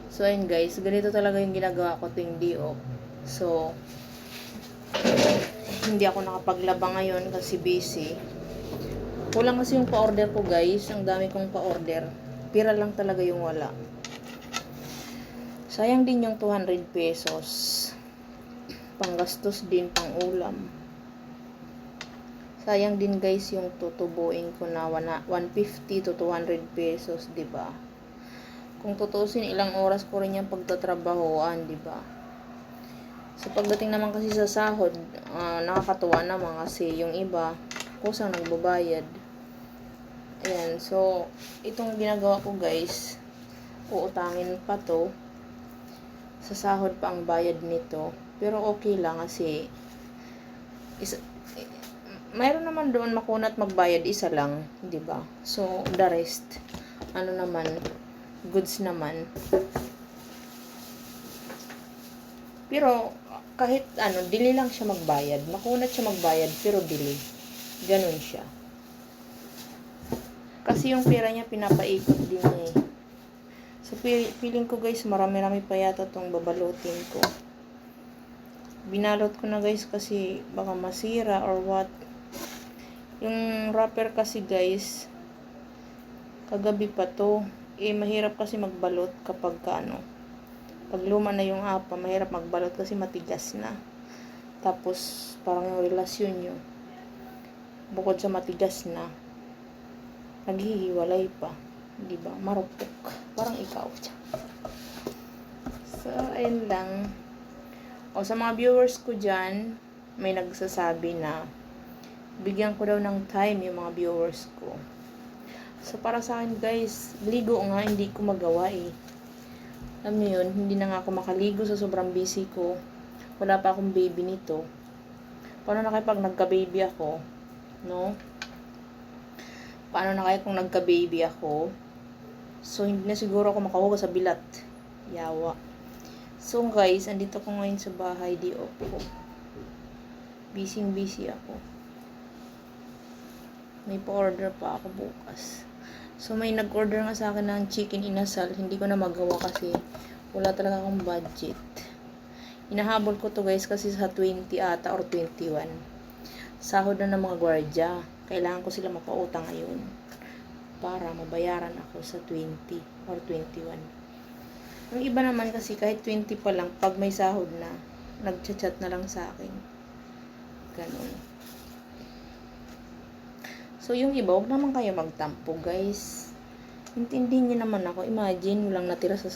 So, ayun guys, ganito talaga yung ginagawa ko tuwing day off. So, hindi ako nakapaglaba ngayon kasi busy. Kulang kasi yung pa-order ko guys. Ang dami kong pa-order. Pira lang talaga yung wala. Sayang din yung 200 pesos. Panggastos din, pang ulam. Sayang din guys yung tutubuin ko na 150 to 200 pesos, 'di ba? Kung tutuusin, ilang oras ko rin yung pagtatrabahoan, 'di ba? So pagdating naman kasi sa sahod, nakakatuwa naman kasi yung iba kusang nagbabayad. Ayan, so itong ginagawa ko guys, uutangin pa to. Sa sahod pa ang bayad nito. Pero okay lang kasi mayroon naman doon makunat magbayad isa lang, 'di ba? So the rest ano naman, goods naman. Pero kahit dili lang siya magbayad. Makunat siya magbayad pero dili. Ganun siya. Kasi yung pera niya pinapaikot din eh. So feeling ko guys, marami-rami pa yata tong babalutin ko. Binalot ko na guys kasi baka masira or what. Yung wrapper kasi guys, kagabi pa to. Mahirap kasi magbalot kapag pag luma na yung apa, mahirap magbalot kasi matigas na. Tapos parang yung relasyon nyo, bukod sa matigas na, naghihiwalay pa. Diba? Marupok. Parang ikaw. So, ayun lang. O, sa mga viewers ko dyan, may nagsasabi na bigyan ko daw ng time yung mga viewers ko. So, para sa akin guys, ligo nga, hindi ko magawa eh. Alam niyo yun, hindi na nga ako makaligo sa sobrang busy ko. Wala pa akong baby nito. Paano na kayo pag nagka-baby ako? No? Paano na kayo kung nagka-baby ako? So, hindi na siguro ako makahugas sa bilat. Yawa. So, guys, andito ko ngayon sa bahay, di off ko. Busy ako. May pa-order pa ako bukas. So, may nag-order nga sa akin ng chicken inasal. Hindi ko na magawa kasi wala talaga akong budget. Inahabol ko to guys kasi sa 20 ata or 21. Sahod na ng mga gwardya. Kailangan ko sila mapautang ngayon para mabayaran ako sa 20 or 21. Ang iba naman kasi kahit 20 pa lang, pag may sahod na, nagchat-chat na lang sa akin. Ganun. So, yung iba, huwag naman kayo magtampo, guys. Intindihin niyo naman ako. Imagine, walang natira sa